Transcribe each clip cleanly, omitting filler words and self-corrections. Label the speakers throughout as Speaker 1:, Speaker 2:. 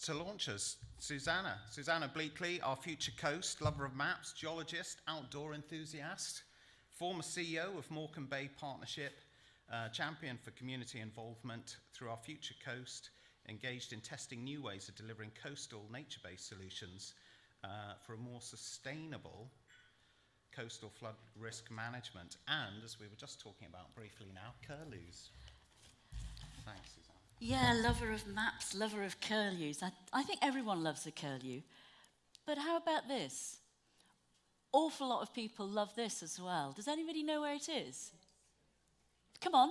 Speaker 1: to launch us, Susannah Bleakley, our future coast, lover of maps, geologist, outdoor enthusiast, former CEO of Morecambe Bay Partnership, champion for community involvement through our future coast, engaged in testing new ways of delivering coastal nature-based solutions for a more sustainable coastal flood risk management, and, as we were just talking about briefly now, curlews. Thanks, Susannah.
Speaker 2: Yeah, lover of maps, lover of curlews. I think everyone loves a curlew. But how about this? Awful lot of people love this as well. Does anybody know where it is? Come on.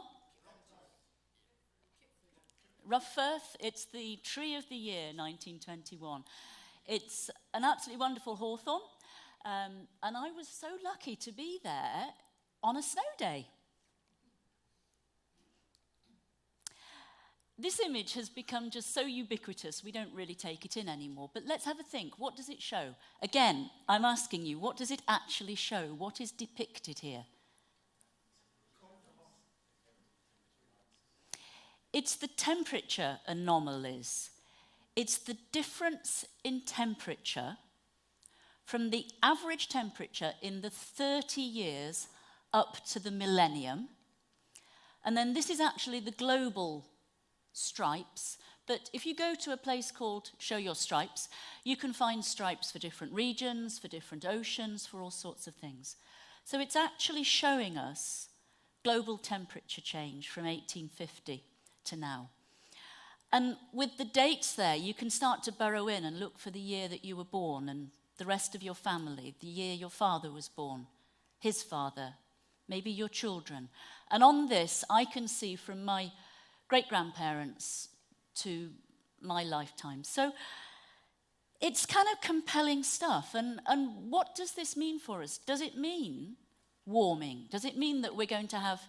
Speaker 2: Firth. It's the Tree of the Year, 1921. It's an absolutely wonderful hawthorn. And I was so lucky to be there on a snow day. This image has become just so ubiquitous, we don't really take it in anymore. But let's have a think. What does it show? Again, I'm asking you, what does it actually show? What is depicted here? It's the temperature anomalies. It's the difference in temperature from the average temperature in the 30 years up to the millennium. And then this is actually the global stripes, but if you go to a place called Show Your Stripes, you can find stripes for different regions, for different oceans, for all sorts of things. So it's actually showing us global temperature change from 1850 to now. And with the dates there, you can start to burrow in and look for the year that you were born and the rest of your family, the year your father was born, his father, maybe your children. And on this, I can see from my great-grandparents to my lifetime. So it's kind of compelling stuff. And what does this mean for us? Does it mean warming? Does it mean that we're going to have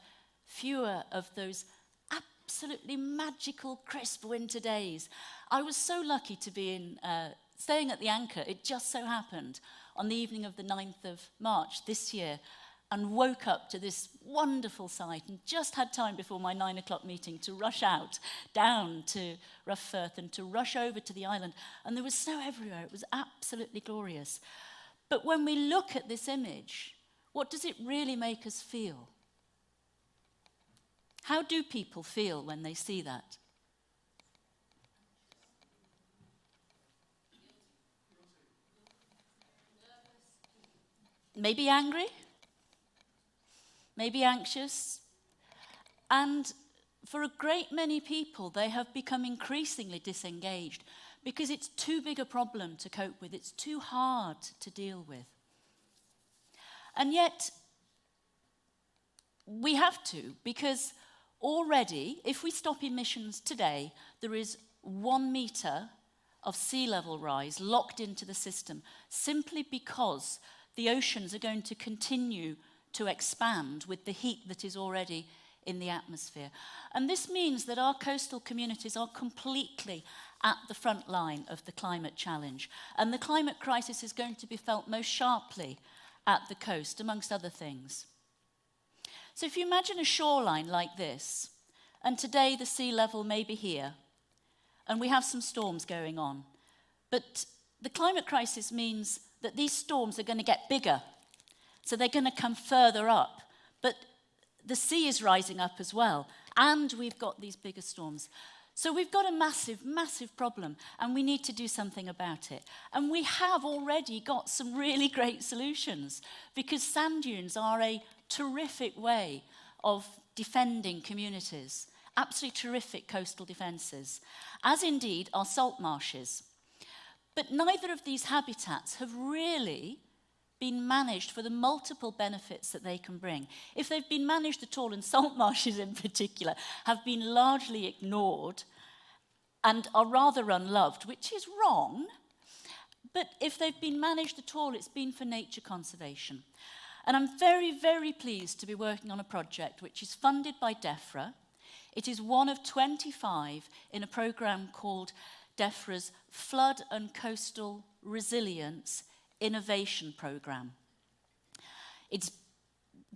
Speaker 2: fewer of those absolutely magical, crisp winter days? I was so lucky to be staying at the Anchor. It just so happened on the evening of the 9th of March this year, and woke up to this wonderful sight and just had time before my 9 o'clock meeting to rush out down to Firth and to rush over to the island. And there was snow everywhere. It was absolutely glorious. But when we look at this image, what does it really make us feel? How do people feel when they see that? Maybe angry? Maybe anxious. And for a great many people, they have become increasingly disengaged because it's too big a problem to cope with. It's too hard to deal with. And yet, we have to, because already, if we stop emissions today, there is 1 metre of sea level rise locked into the system simply because the oceans are going to continue to expand with the heat that is already in the atmosphere. And this means that our coastal communities are completely at the front line of the climate challenge. And the climate crisis is going to be felt most sharply at the coast, amongst other things. So if you imagine a shoreline like this, and today the sea level may be here, and we have some storms going on, but the climate crisis means that these storms are going to get bigger. So they're going to come further up. But the sea is rising up as well. And we've got these bigger storms. So we've got a massive, massive problem. And we need to do something about it. And we have already got some really great solutions. Because sand dunes are a terrific way of defending communities. Absolutely terrific coastal defences. As indeed are salt marshes. But neither of these habitats have really been managed for the multiple benefits that they can bring. If they've been managed at all, and salt marshes in particular, have been largely ignored and are rather unloved, which is wrong, but if they've been managed at all, it's been for nature conservation. And I'm very, very pleased to be working on a project which is funded by DEFRA. It is one of 25 in a programme called DEFRA's Flood and Coastal Resilience Innovation Programme. It's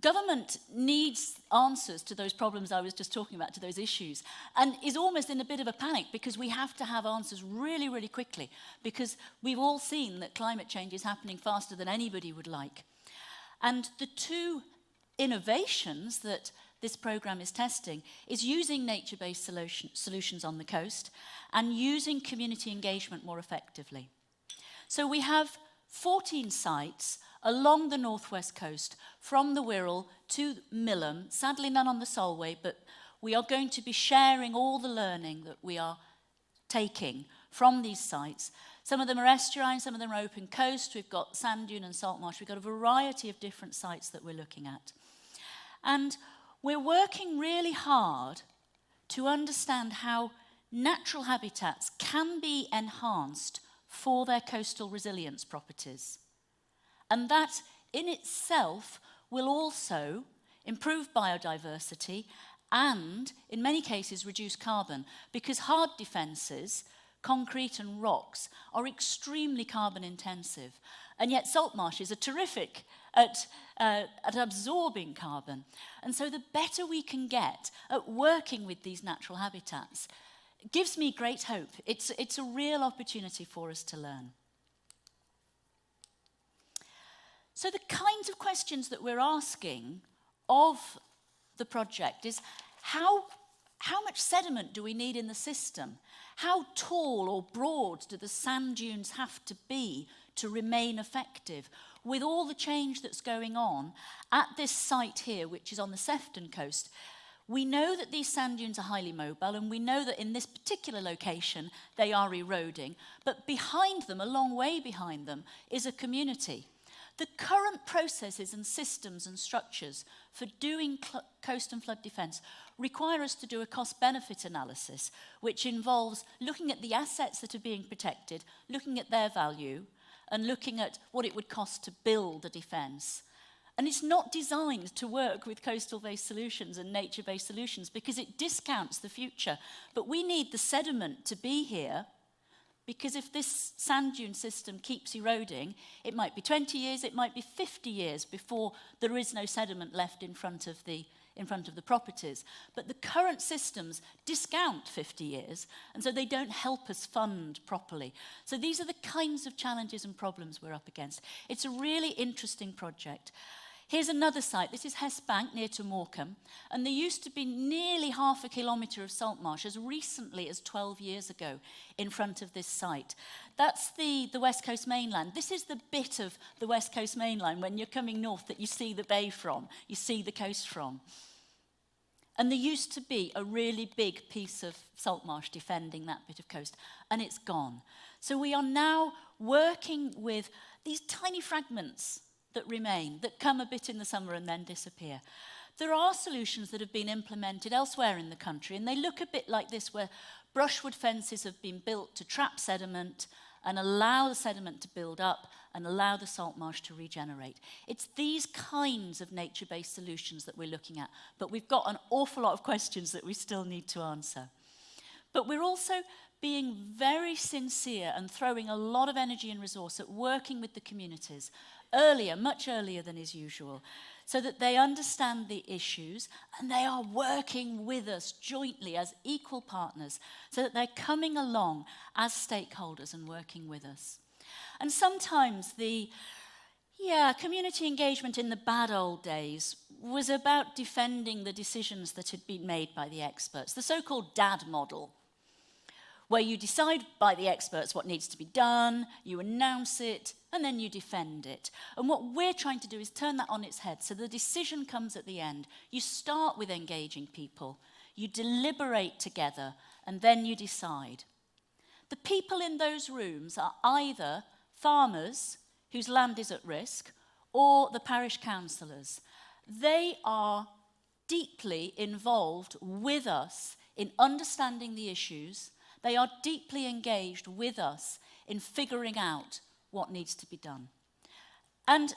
Speaker 2: government needs answers to those problems I was just talking about, to those issues, and is almost in a bit of a panic because we have to have answers really, really quickly, because we've all seen that climate change is happening faster than anybody would like. And the two innovations that this programme is testing is using nature-based solutions on the coast and using community engagement more effectively. So we have 14 sites along the northwest coast, from the Wirral to Millom, sadly none on the Solway, but we are going to be sharing all the learning that we are taking from these sites. Some of them are estuarine, some of them are open coast, we've got sand dune and salt marsh, we've got a variety of different sites that we're looking at. And we're working really hard to understand how natural habitats can be enhanced for their coastal resilience properties. And that in itself will also improve biodiversity and, in many cases, reduce carbon, because hard defences, concrete and rocks, are extremely carbon intensive. And yet salt marshes are terrific at absorbing carbon. And so the better we can get at working with these natural habitats gives me great hope. It's a real opportunity for us to learn. So the kinds of questions that we're asking of the project is how much sediment do we need in the system? How tall or broad do the sand dunes have to be to remain effective? With all the change that's going on at this site here, which is on the Sefton coast, we know that these sand dunes are highly mobile, and we know that in this particular location they are eroding, but behind them, a long way behind them, is a community. The current processes and systems and structures for doing coast and flood defence require us to do a cost-benefit analysis, which involves looking at the assets that are being protected, looking at their value, and looking at what it would cost to build a defence. And it's not designed to work with coastal-based solutions and nature-based solutions because it discounts the future. But we need the sediment to be here, because if this sand dune system keeps eroding, it might be 20 years, it might be 50 years before there is no sediment left in front of the properties. But the current systems discount 50 years, and so they don't help us fund properly. So these are the kinds of challenges and problems we're up against. It's a really interesting project. Here's another site. This is Hess Bank near to Morecambe, and there used to be nearly half a kilometre of salt marsh as recently as 12 years ago in front of this site. That's the West Coast mainland. This is the bit of the West Coast mainland when you're coming north that you see the bay from, you see the coast from. And there used to be a really big piece of salt marsh defending that bit of coast, and it's gone. So we are now working with these tiny fragments that remain, that come a bit in the summer and then disappear. There are solutions that have been implemented elsewhere in the country, and they look a bit like this, where brushwood fences have been built to trap sediment and allow the sediment to build up and allow the salt marsh to regenerate. It's these kinds of nature-based solutions that we're looking at, but we've got an awful lot of questions that we still need to answer. But we're also being very sincere and throwing a lot of energy and resource at working with the communities earlier, much earlier than is usual, so that they understand the issues and they are working with us jointly as equal partners, so that they're coming along as stakeholders and working with us. And sometimes community engagement in the bad old days was about defending the decisions that had been made by the experts, the so-called DAD model, where you decide by the experts what needs to be done, you announce it, and then you defend it. And what we're trying to do is turn that on its head, so the decision comes at the end. You start with engaging people, you deliberate together, and then you decide. The people in those rooms are either farmers whose land is at risk, or the parish councillors. They are deeply involved with us in understanding the issues. They are deeply engaged with us in figuring out what needs to be done. And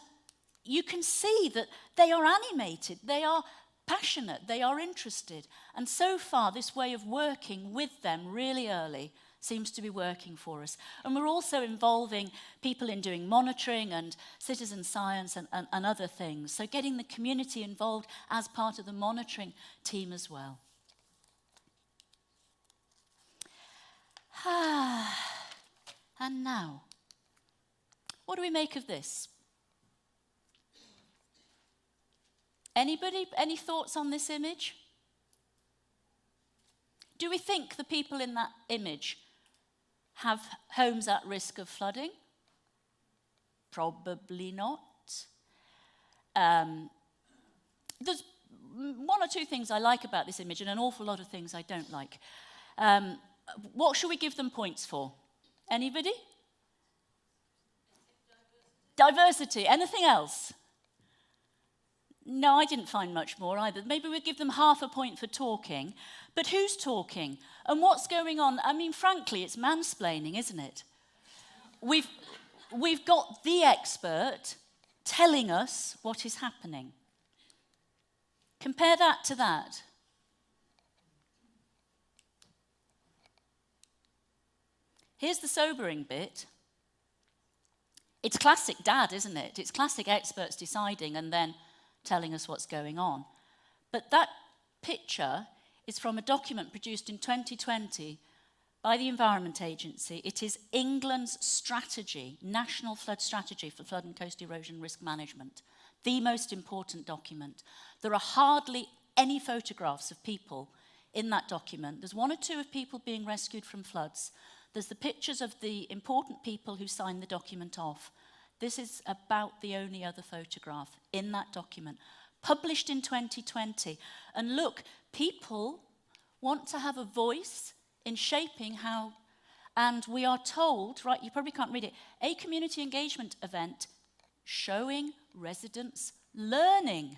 Speaker 2: you can see that they are animated, they are passionate, they are interested. And so far, this way of working with them really early seems to be working for us. And we're also involving people in doing monitoring and citizen science and other things. So getting the community involved as part of the monitoring team as well. And now, what do we make of this? Anybody? Any thoughts on this image? Do we think the people in that image have homes at risk of flooding? Probably not. There's one or two things I like about this image and an awful lot of things I don't like. What should we give them points for? Anybody? Diversity. Anything else? No, I didn't find much more either. Maybe we'd give them half a point for talking. But who's talking? And what's going on? I mean, frankly, it's mansplaining, isn't it? We've got the expert telling us what is happening. Compare that to that. Here's the sobering bit. It's classic dad, isn't it? It's classic experts deciding and then telling us what's going on. But that picture is from a document produced in 2020 by the Environment Agency. It is England's strategy, National Flood Strategy for Flood and Coast Erosion Risk Management, the most important document. There are hardly any photographs of people in that document. There's one or two of people being rescued from floods. There's the pictures of the important people who signed the document off. This is about the only other photograph in that document, published in 2020. And look, people want to have a voice in shaping how, and we are told, right, you probably can't read it, a community engagement event showing residents learning.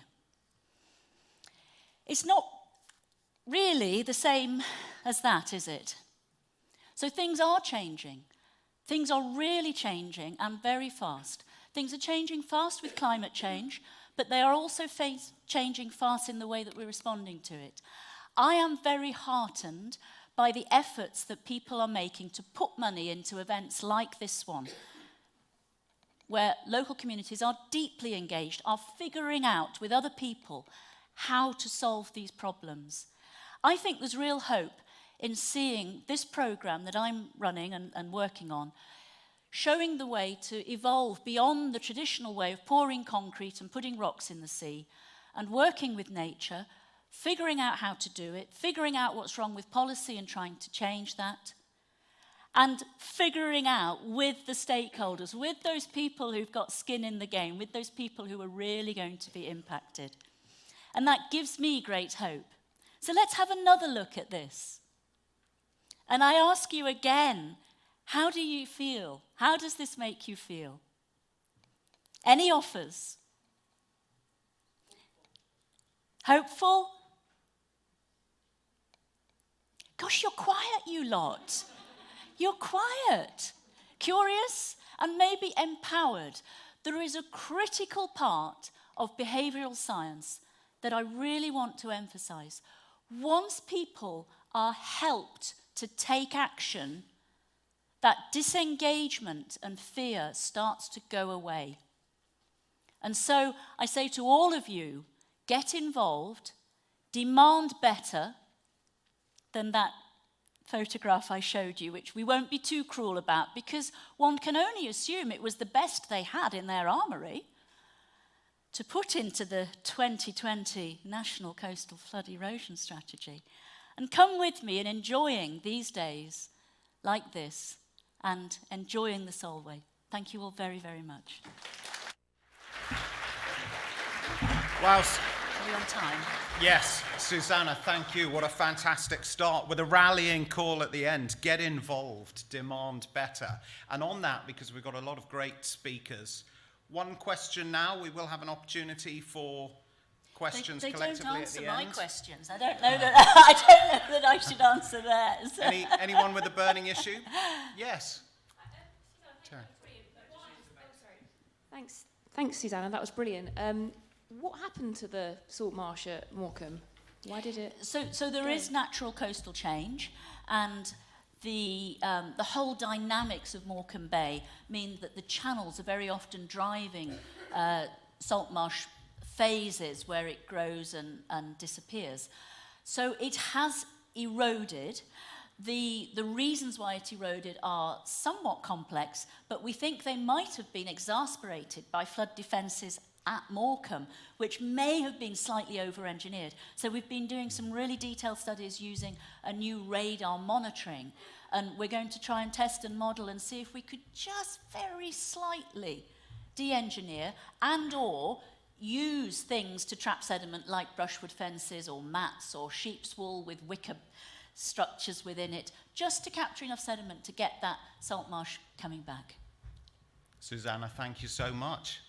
Speaker 2: It's not really the same as that, is it? So things are changing. Things are really changing and very fast. Things are changing fast with climate change, but they are also changing fast in the way that we're responding to it. I am very heartened by the efforts that people are making to put money into events like this one, where local communities are deeply engaged, are figuring out with other people how to solve these problems. I think there's real hope in seeing this programme that I'm running and working on, showing the way to evolve beyond the traditional way of pouring concrete and putting rocks in the sea, and working with nature, figuring out how to do it, figuring out what's wrong with policy and trying to change that, and figuring out with the stakeholders, with those people who've got skin in the game, with those people who are really going to be impacted. And that gives me great hope. So let's have another look at this. And I ask you again, how do you feel? How does this make you feel? Any offers? Hopeful? Gosh, you're quiet, you lot. You're quiet. Curious and maybe empowered. There is a critical part of behavioural science that I really want to emphasise. Once people are helped to take action, that disengagement and fear starts to go away. And so I say to all of you, get involved, demand better than that photograph I showed you, which we won't be too cruel about, because one can only assume it was the best they had in their armoury to put into the 2020 National Coastal Flood Erosion Strategy. And come with me in enjoying these days like this and enjoying the Solway. Thank you all very, very much.
Speaker 1: Wow.
Speaker 2: Are we on time?
Speaker 1: Yes, Susannah, thank you. What a fantastic start with a rallying call at the end. Get involved, demand better. And on that, because we've got a lot of great speakers, one question now. We will have an opportunity for questions
Speaker 2: they
Speaker 1: collectively
Speaker 2: don't
Speaker 1: at
Speaker 2: answer
Speaker 1: the
Speaker 2: my
Speaker 1: end.
Speaker 2: questions. I don't know that I should answer theirs.
Speaker 1: Anyone with a burning issue? Yes.
Speaker 3: Thanks, Susannah. That was brilliant. What happened to the salt marsh at Morecambe? Why did it?
Speaker 2: So there is natural coastal change, and the whole dynamics of Morecambe Bay mean that the channels are very often driving salt marsh phases where it grows and disappears. So it has eroded. The reasons why it eroded are somewhat complex, but we think they might have been exacerbated by flood defences at Morecambe, which may have been slightly over-engineered. So we've been doing some really detailed studies using a new radar monitoring, and we're going to try and test and model and see if we could just very slightly de-engineer and or use things to trap sediment like brushwood fences or mats or sheep's wool with wicker structures within it, just to capture enough sediment to get that salt marsh coming back.
Speaker 1: Susannah, thank you so much.